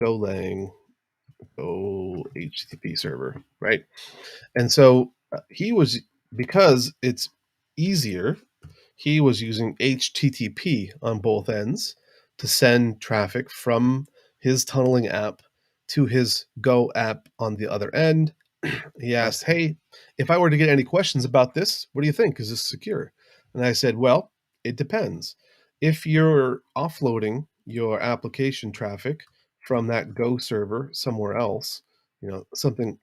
Golang Go HTTP server, right? And so he was, because it's easier, he was using HTTP on both ends to send traffic from his tunneling app to his Go app on the other end. He I asked, see. "Hey, if I were to get any questions about this, what do you think? Is this secure?" And I said, "Well, it depends. If you're offloading your application traffic from that Go server somewhere else, something,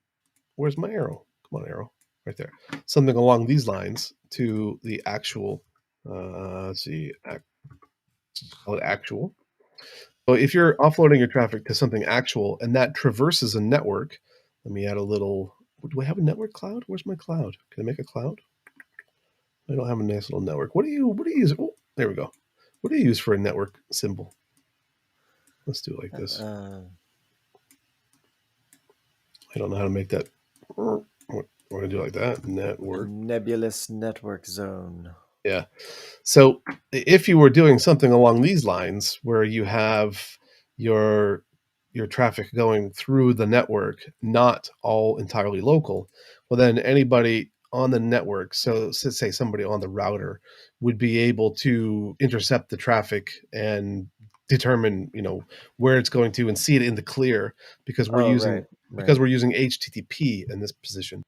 where's my arrow? Come on, arrow, right there. Something along these lines to the actual, let's see, call it actual. So if you're offloading your traffic to something actual and that traverses a network, let me add a little. Do I have a network cloud? Where's my cloud? Can I make a cloud? I don't have a nice little network. What do you use? Oh, there we go. What do you use for a network symbol? Let's do it like this. I don't know how to make that. We're gonna do it like that. A Network. nebulous network zone. Yeah. So if you were doing something along these lines where you have your traffic going through the network, not all entirely local, well then anybody on the network, so let's say somebody on the router, would be able to intercept the traffic and determine, where it's going to and see it in the clear because we're Oh, using right, right, HTTP in this position.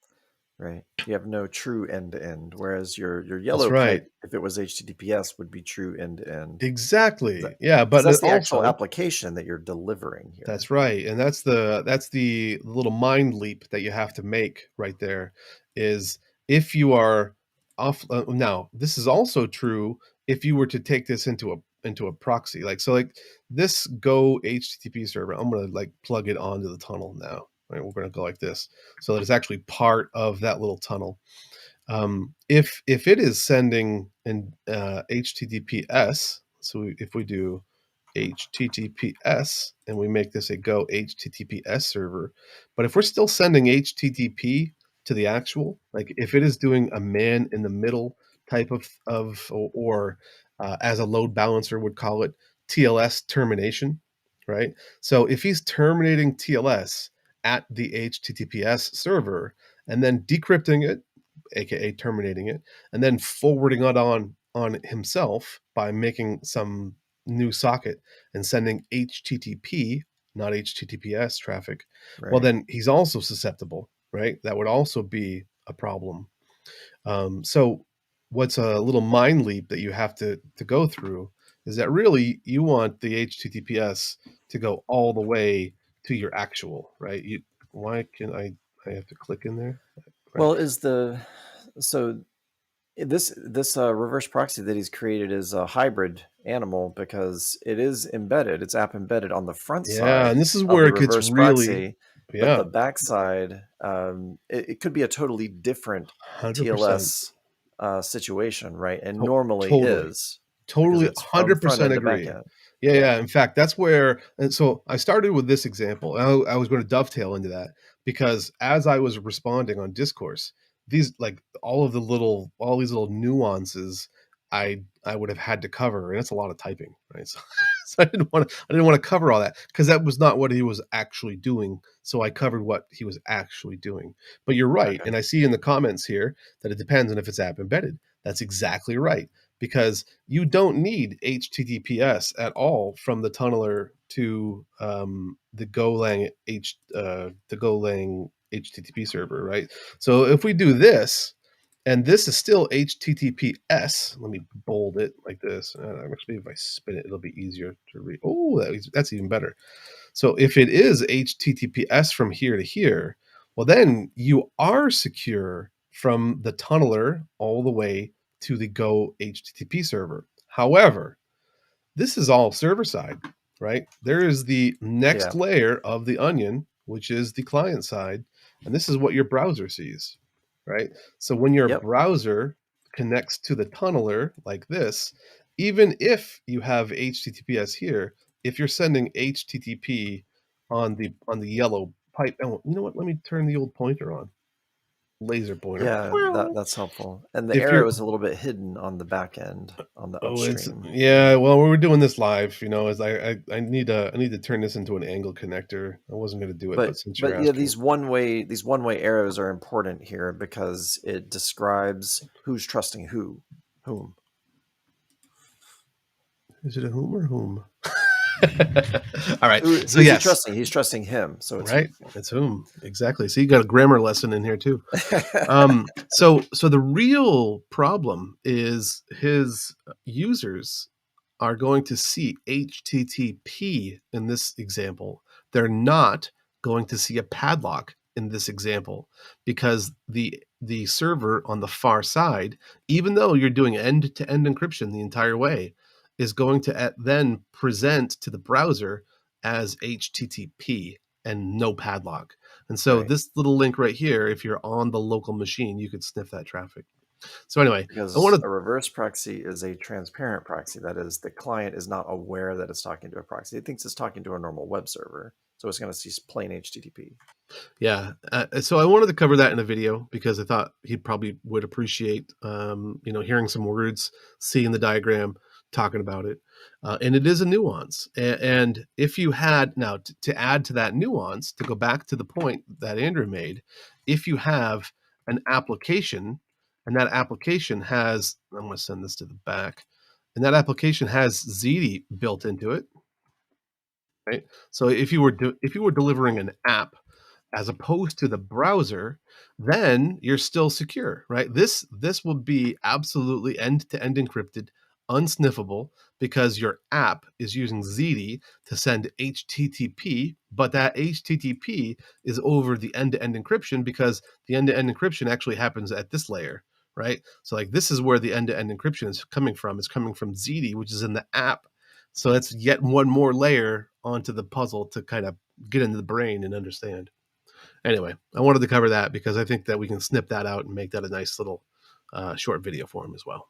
right. You have no true end to end, whereas your That's yellow right. pipe, if it was HTTPS, would be true end to end. Exactly. Yeah, Because but it that's the actual also, application that you're delivering here. that's right. And that's the little mind leap that you have to make right there is if you are off now, this is also true if you were to take this into a proxy. Like this Go HTTP server, I'm going to like plug it onto the tunnel now. Right? We're going to go like this so that it's actually part of that little tunnel. If it is sending an HTTPS, so if we do HTTPS and we make this a Go HTTPS server, but if we're still sending HTTP to the actual, like if it is doing a man in the middle type or as a load balancer would call it, TLS termination, right? So if he's terminating TLS at the HTTPS server and then decrypting it, aka terminating it, and then forwarding it on himself by making some new socket and sending HTTP, not HTTPS traffic, well, Right. then he's also susceptible, right? That would also be a problem. So, what's a little mind leap that you have to go through is that really you want the HTTPS to go all the way to your actual, right? Why can I have to click in there? Right. Well, so this reverse proxy that he's created is a hybrid animal because it is embedded. It's app embedded on the front Yeah, side and this is of where the it gets reverse really, proxy, but yeah, the backside, it could be a totally different 100%. TLS situation, right? And normally Totally. is because Totally it's from front 100% end to back agree. end. Yeah, Yeah. yeah. In fact, that's where, and so I started with this example. And I was going to dovetail into that because as I was responding on Discourse, these like all these little nuances I would have had to cover, and it's a lot of typing, right? So, so I didn't want to cover all that because that was not what he was actually doing. So I covered what he was actually doing. But you're right, Okay. and I see in the comments here that it depends on if it's app embedded. That's exactly right because you don't need HTTPS at all from the tunneler to the Golang HTTP server, right? So if we do this, and this is still HTTPS, let me bold it like this. Actually, if I spin it, it'll be easier to read. Oh, that's even better. So if it is HTTPS from here to here, well, then you are secure from the tunneler all the way to the Go HTTP server. However, this is all server side, right? There is the next Yeah. layer of the onion, which is the client side. And this is what your browser sees, right? So when your Yep. browser connects to the tunneler like this, even if you have HTTPS here, if you're sending HTTP on the yellow pipe, oh, you know what? Let me turn the old pointer on. laser pointer. Yeah, that's helpful. And the If you're arrow is a little bit hidden on the back end, on the oh, it's upstream. yeah. Well, we were doing this live, as I need to turn this into an angle connector. I wasn't going to do it, but since you're Yeah, asking, these one-way arrows are important here because it describes who's trusting whom. is it a whom or whom? All right. So Who's he yes, trusting? He's trusting him, so it's right. whom. It's whom exactly. So you got a grammar lesson in here too. Yeah. So the real problem is his users are going to see HTTP in this example. They're not going to see a padlock in this example because the server on the far side, even though you're doing end-to-end encryption the entire way, is going to then present to the browser as HTTP and no padlock. And so Right. this little link right here, if you're on the local machine, you could sniff that traffic. So anyway, I Because want a to reverse proxy is a transparent proxy. That is, the client is not aware that it's talking to a proxy. It thinks it's talking to a normal web server. So it's going to see plain HTTP. Yeah. So I wanted to cover that in a video because I thought he probably would appreciate, hearing some words, seeing the diagram, talking about it. And it is a nuance. And if you had now to add to that nuance, to go back to the point that Andrew made, if you have an application and that application has, I'm going to send this to the back, and that application has ZD built into it, right? So if you were delivering an app as opposed to the browser, then you're still secure, right? This will be absolutely end-to-end encrypted, unsniffable, because your app is using ZD to send HTTP, but that HTTP is over the end-to-end encryption because the end-to-end encryption actually happens at this layer, right? So like this is where the end-to-end encryption is coming from. It's coming from ZD, which is in the app. So that's yet one more layer onto the puzzle to kind of get into the brain and understand. Anyway, I wanted to cover that because I think that we can snip that out and make that a nice little short video for him as well.